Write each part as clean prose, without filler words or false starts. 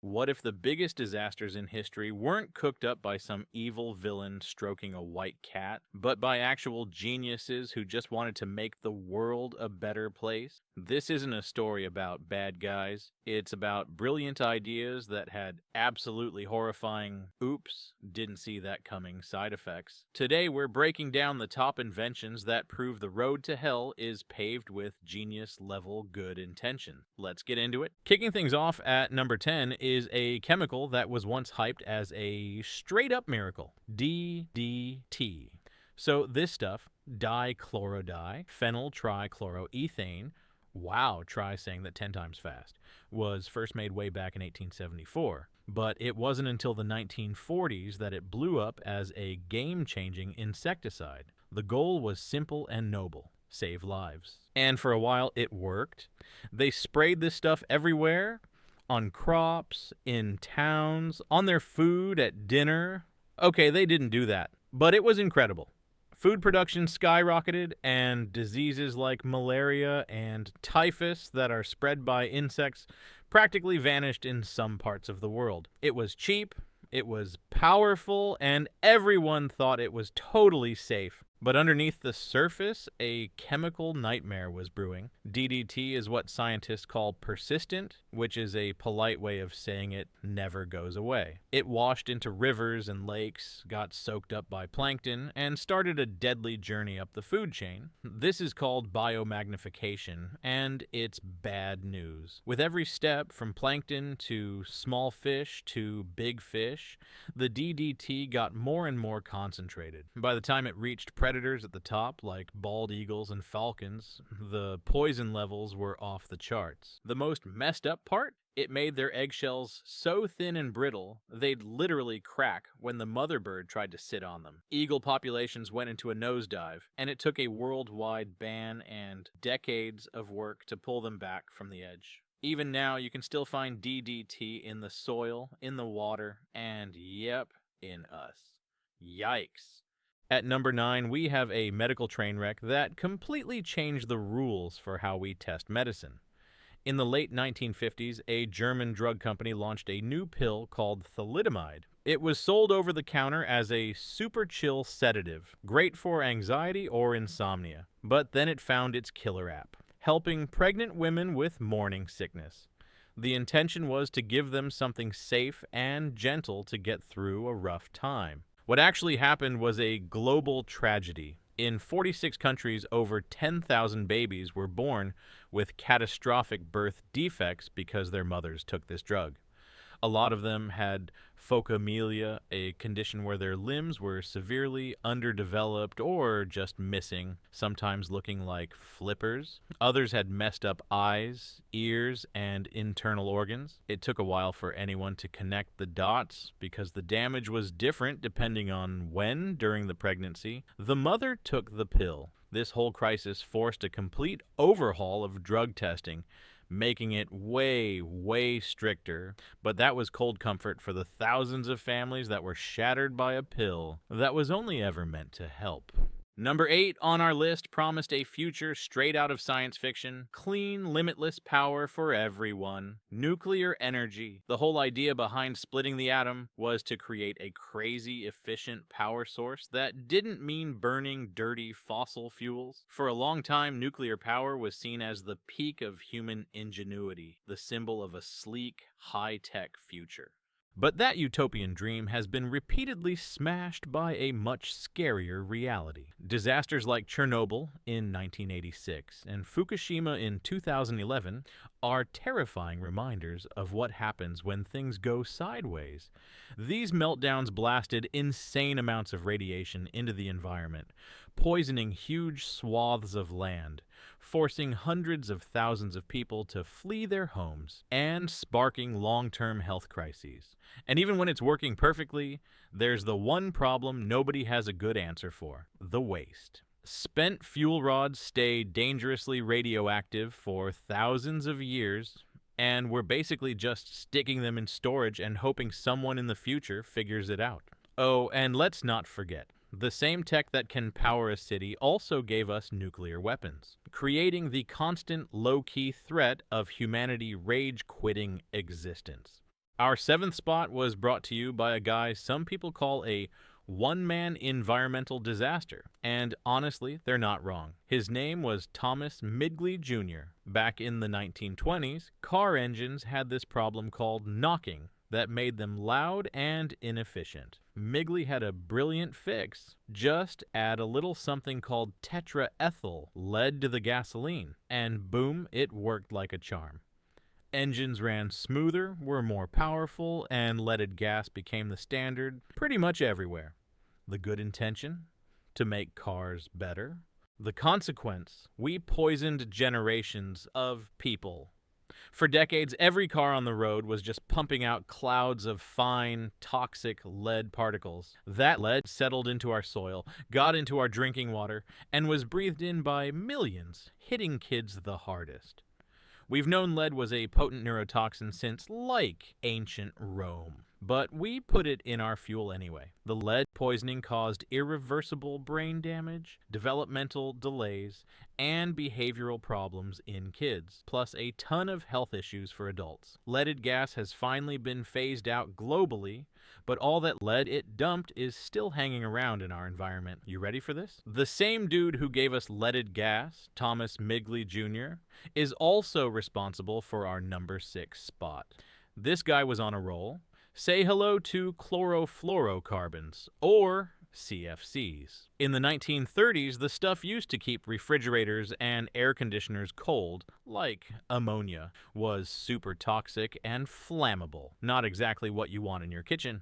What if the biggest disasters in history weren't cooked up by some evil villain stroking a white cat, but by actual geniuses who just wanted to make the world a better place? This isn't a story about bad guys. It's about brilliant ideas that had absolutely horrifying, oops, didn't see that coming side effects. Today, we're breaking down the top inventions that prove the road to hell is paved with genius level good intention. Let's get into it. Kicking things off at number 10 is a chemical that was once hyped as a straight up miracle: DDT. So, this stuff, dichlorodi, phenyl trichloroethane, wow, try saying that 10 times fast, was first made way back in 1874. But it wasn't until the 1940s that it blew up as a game changing insecticide. The goal was simple and noble: save lives. And for a while, it worked. They sprayed this stuff everywhere, on crops, in towns, on their food, at dinner. Okay, they didn't do that, but it was incredible. Food production skyrocketed, and diseases like malaria and typhus that are spread by insects practically vanished in some parts of the world. It was cheap, it was powerful, and everyone thought it was totally safe. But underneath the surface, a chemical nightmare was brewing. DDT is what scientists call persistent, which is a polite way of saying it never goes away. It washed into rivers and lakes, got soaked up by plankton, and started a deadly journey up the food chain. This is called biomagnification, and it's bad news. With every step, from plankton to small fish to big fish, the DDT got more and more concentrated. By the time it reached predators at the top, like bald eagles and falcons, the poison levels were off the charts. The most messed up part? It made their eggshells so thin and brittle, they'd literally crack when the mother bird tried to sit on them. Eagle populations went into a nosedive, and it took a worldwide ban and decades of work to pull them back from the edge. Even now, you can still find DDT in the soil, in the water, and yep, in us. Yikes. At number 9, we have a medical train wreck that completely changed the rules for how we test medicine. In the late 1950s, a German drug company launched a new pill called Thalidomide. It was sold over the counter as a super chill sedative, great for anxiety or insomnia. But then it found its killer app: helping pregnant women with morning sickness. The intention was to give them something safe and gentle to get through a rough time. What actually happened was a global tragedy. In 46 countries, over 10,000 babies were born with catastrophic birth defects because their mothers took this drug. A lot of them had phocomelia, a condition where their limbs were severely underdeveloped or just missing, sometimes looking like flippers. Others had messed up eyes, ears, and internal organs. It took a while for anyone to connect the dots because the damage was different depending on when during the pregnancy the mother took the pill. This whole crisis forced a complete overhaul of drug testing, making it way, way stricter. But that was cold comfort for the thousands of families that were shattered by a pill that was only ever meant to help. Number 8 on our list promised a future straight out of science fiction: clean, limitless power for everyone. Nuclear energy. The whole idea behind splitting the atom was to create a crazy, efficient power source that didn't mean burning dirty fossil fuels. For a long time, nuclear power was seen as the peak of human ingenuity, the symbol of a sleek, high-tech future. But that utopian dream has been repeatedly smashed by a much scarier reality. Disasters like Chernobyl in 1986 and Fukushima in 2011 are terrifying reminders of what happens when things go sideways. These meltdowns blasted insane amounts of radiation into the environment, poisoning huge swaths of land, forcing hundreds of thousands of people to flee their homes, and sparking long-term health crises. And even when it's working perfectly, there's the one problem nobody has a good answer for: the waste. Spent fuel rods stay dangerously radioactive for thousands of years, and we're basically just sticking them in storage and hoping someone in the future figures it out. Oh, and let's not forget, the same tech that can power a city also gave us nuclear weapons, creating the constant low-key threat of humanity rage-quitting existence. Our seventh spot was brought to you by a guy some people call a one-man environmental disaster, and honestly, they're not wrong. His name was Thomas Midgley Jr. Back in the 1920s, car engines had this problem called knocking that made them loud and inefficient. Midgley had a brilliant fix. Just add a little something called tetraethyl lead to the gasoline, and boom, it worked like a charm. Engines ran smoother, were more powerful, and leaded gas became the standard pretty much everywhere. The good intention? To make cars better. The consequence? We poisoned generations of people. For decades, every car on the road was just pumping out clouds of fine, toxic lead particles. That lead settled into our soil, got into our drinking water, and was breathed in by millions, hitting kids the hardest. We've known lead was a potent neurotoxin since, like, ancient Rome. But we put it in our fuel anyway. The lead poisoning caused irreversible brain damage, developmental delays, and behavioral problems in kids, plus a ton of health issues for adults. Leaded gas has finally been phased out globally, but all that lead it dumped is still hanging around in our environment. You ready for this? The same dude who gave us leaded gas, Thomas Midgley Jr., is also responsible for our number 6 spot. This guy was on a roll. Say hello to chlorofluorocarbons, or CFCs. In the 1930s, the stuff used to keep refrigerators and air conditioners cold, like ammonia, was super toxic and flammable. Not exactly what you want in your kitchen.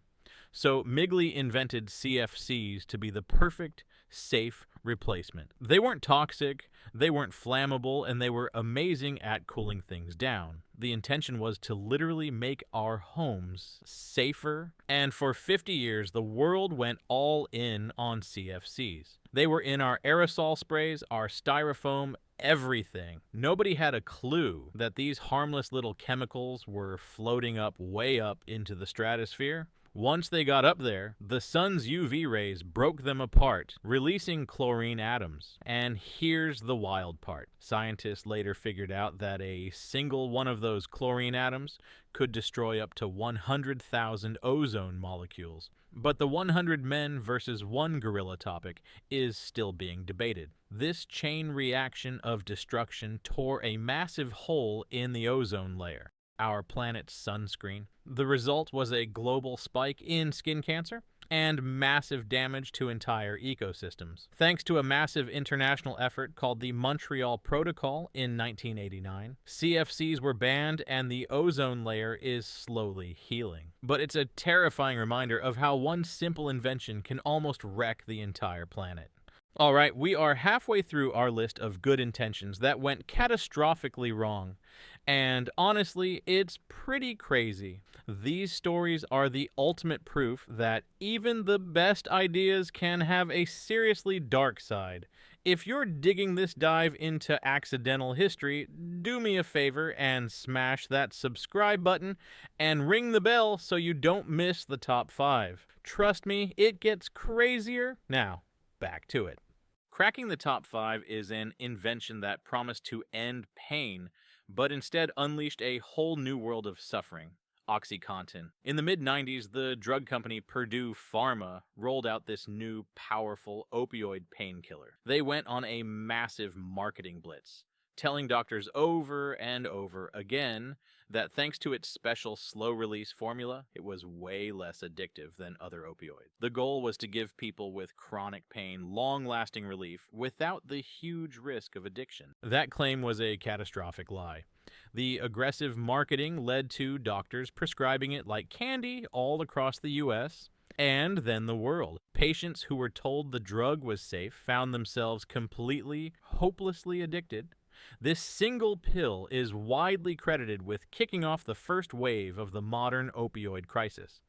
So Midgley invented CFCs to be the perfect, safe replacement. They weren't toxic, they weren't flammable, and they were amazing at cooling things down. The intention was to literally make our homes safer, and for 50 years, the world went all in on CFCs. They were in our aerosol sprays, our styrofoam, everything. Nobody had a clue that these harmless little chemicals were floating up way up into the stratosphere. Once they got up there, the sun's UV rays broke them apart, releasing chlorine atoms. And here's the wild part. Scientists later figured out that a single one of those chlorine atoms could destroy up to 100,000 ozone molecules. But the 100 men versus 1 gorilla topic is still being debated. This chain reaction of destruction tore a massive hole in the ozone layer, our planet's sunscreen. The result was a global spike in skin cancer and massive damage to entire ecosystems. Thanks to a massive international effort called the Montreal Protocol in 1989, CFCs were banned and the ozone layer is slowly healing. But it's a terrifying reminder of how one simple invention can almost wreck the entire planet. All right, we are halfway through our list of good intentions that went catastrophically wrong. And honestly, it's pretty crazy. These stories are the ultimate proof that even the best ideas can have a seriously dark side. If you're digging this dive into accidental history, do me a favor and smash that subscribe button and ring the bell so you don't miss the top 5. Trust me, it gets crazier. Now, back to it. Cracking the top 5 is an invention that promised to end pain, but instead unleashed a whole new world of suffering. OxyContin. In the mid-90s, the drug company Purdue Pharma rolled out this new, powerful opioid painkiller. They went on a massive marketing blitz, telling doctors over and over again that thanks to its special slow-release formula, it was way less addictive than other opioids. The goal was to give people with chronic pain long-lasting relief without the huge risk of addiction. That claim was a catastrophic lie. The aggressive marketing led to doctors prescribing it like candy all across the U.S., and then the world. Patients who were told the drug was safe found themselves completely, hopelessly addicted. This single pill is widely credited with kicking off the first wave of the modern opioid crisis,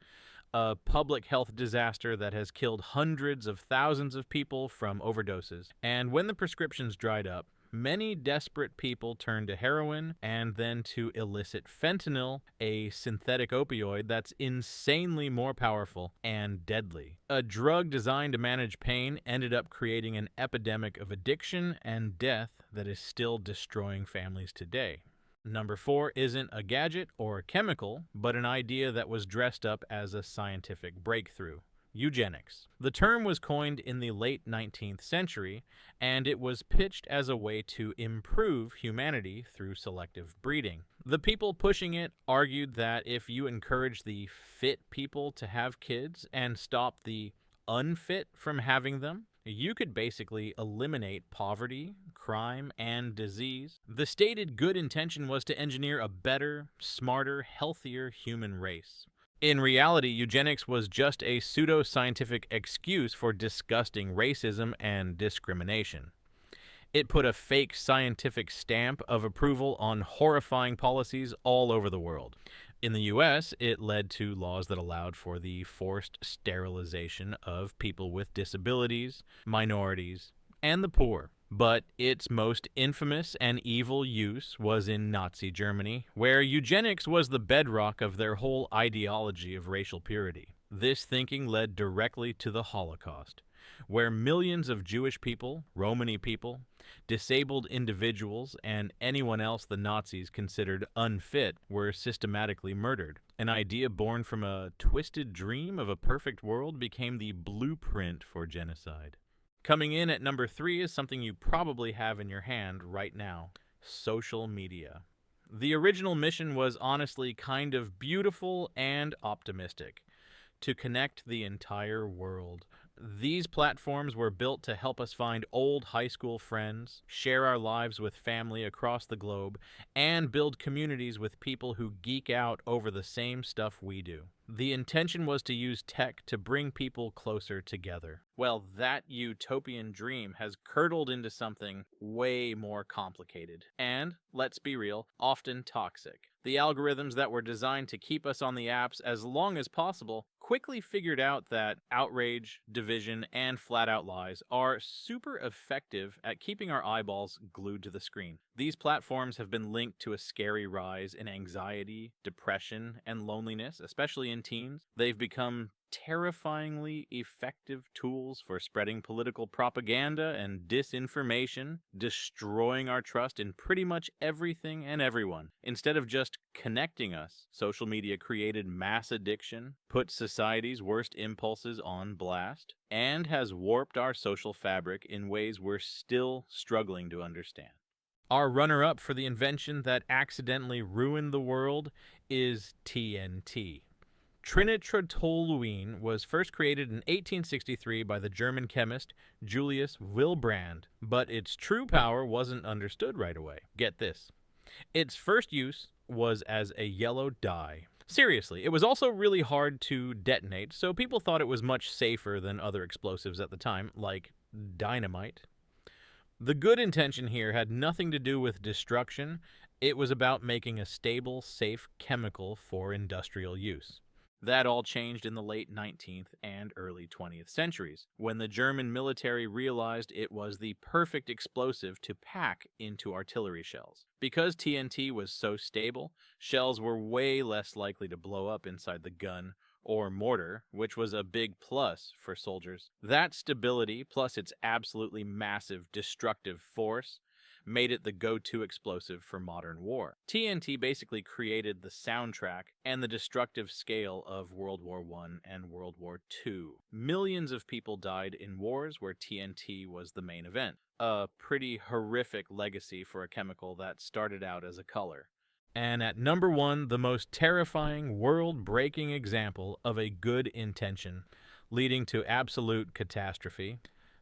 a public health disaster that has killed hundreds of thousands of people from overdoses. And when the prescriptions dried up, many desperate people turned to heroin and then to illicit fentanyl, a synthetic opioid that's insanely more powerful and deadly. A drug designed to manage pain ended up creating an epidemic of addiction and death that is still destroying families today. Number 4 isn't a gadget or a chemical, but an idea that was dressed up as a scientific breakthrough. Eugenics. The term was coined in the late 19th century, and it was pitched as a way to improve humanity through selective breeding. The people pushing it argued that if you encourage the fit people to have kids and stop the unfit from having them, you could basically eliminate poverty, crime, and disease. The stated good intention was to engineer a better, smarter, healthier human race. In reality, eugenics was just a pseudo-scientific excuse for disgusting racism and discrimination. It put a fake scientific stamp of approval on horrifying policies all over the world. In the US, it led to laws that allowed for the forced sterilization of people with disabilities, minorities, and the poor. But its most infamous and evil use was in Nazi Germany, where eugenics was the bedrock of their whole ideology of racial purity. This thinking led directly to the Holocaust, where millions of Jewish people, Romani people, disabled individuals, and anyone else the Nazis considered unfit were systematically murdered. An idea born from a twisted dream of a perfect world became the blueprint for genocide. Coming in at number 3 is something you probably have in your hand right now: social media. The original mission was honestly kind of beautiful and optimistic: to connect the entire world. These platforms were built to help us find old high school friends, share our lives with family across the globe, and build communities with people who geek out over the same stuff we do. The intention was to use tech to bring people closer together. Well, that utopian dream has curdled into something way more complicated and, let's be real, often toxic. The algorithms that were designed to keep us on the apps as long as possible quickly figured out that outrage, division, and flat-out lies are super effective at keeping our eyeballs glued to the screen. These platforms have been linked to a scary rise in anxiety, depression, and loneliness, especially in teens. They've become terrifyingly effective tools for spreading political propaganda and disinformation, destroying our trust in pretty much everything and everyone. Instead of just connecting us, social media created mass addiction, put society's worst impulses on blast, and has warped our social fabric in ways we're still struggling to understand. Our runner-up for the invention that accidentally ruined the world is TNT. Trinitrotoluene was first created in 1863 by the German chemist Julius Wilbrand, but its true power wasn't understood right away. Get this. Its first use was as a yellow dye. Seriously, it was also really hard to detonate, so people thought it was much safer than other explosives at the time, like dynamite. The good intention here had nothing to do with destruction. It was about making a stable, safe chemical for industrial use. That all changed in the late 19th and early 20th centuries, when the German military realized it was the perfect explosive to pack into artillery shells. Because TNT was so stable, shells were way less likely to blow up inside the gun or mortar, which was a big plus for soldiers. That stability, plus its absolutely massive destructive force, made it the go-to explosive for modern war. TNT basically created the soundtrack and the destructive scale of World War I and World War II. Millions of people died in wars where TNT was the main event. A pretty horrific legacy for a chemical that started out as a color. And at number 1, the most terrifying, world-breaking example of a good intention leading to absolute catastrophe: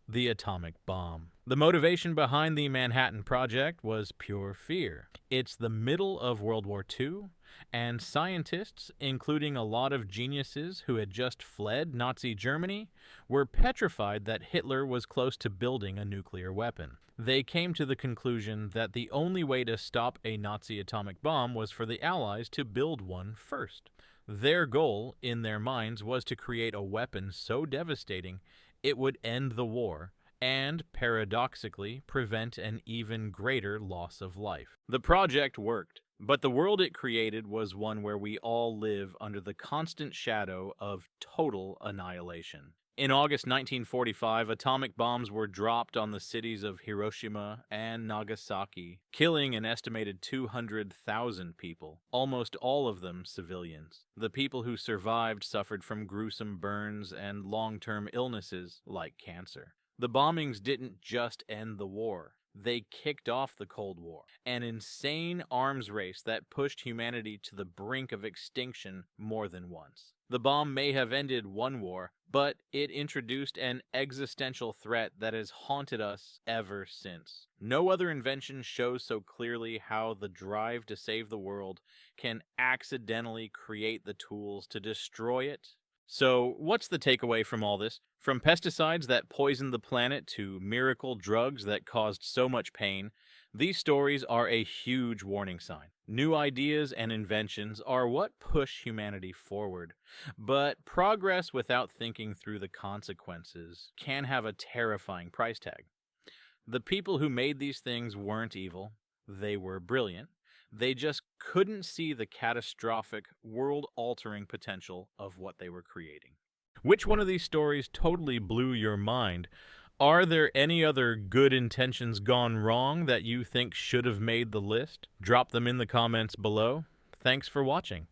the atomic bomb. The motivation behind the Manhattan Project was pure fear. It's the middle of World War II, and scientists, including a lot of geniuses who had just fled Nazi Germany, were petrified that Hitler was close to building a nuclear weapon. They came to the conclusion that the only way to stop a Nazi atomic bomb was for the Allies to build one first. Their goal, in their minds, was to create a weapon so devastating it would end the war and, paradoxically, prevent an even greater loss of life. The project worked, but the world it created was one where we all live under the constant shadow of total annihilation. In August 1945, atomic bombs were dropped on the cities of Hiroshima and Nagasaki, killing an estimated 200,000 people, almost all of them civilians. The people who survived suffered from gruesome burns and long-term illnesses like cancer. The bombings didn't just end the war. They kicked off the Cold War, an insane arms race that pushed humanity to the brink of extinction more than once. The bomb may have ended one war, but it introduced an existential threat that has haunted us ever since. No other invention shows so clearly how the drive to save the world can accidentally create the tools to destroy it. So, what's the takeaway from all this? From pesticides that poisoned the planet to miracle drugs that caused so much pain, these stories are a huge warning sign. New ideas and inventions are what push humanity forward, but progress without thinking through the consequences can have a terrifying price tag. The people who made these things weren't evil, they were brilliant. They just couldn't see the catastrophic, world-altering potential of what they were creating. Which one of these stories totally blew your mind? Are there any other good intentions gone wrong that you think should have made the list? Drop them in the comments below. Thanks for watching.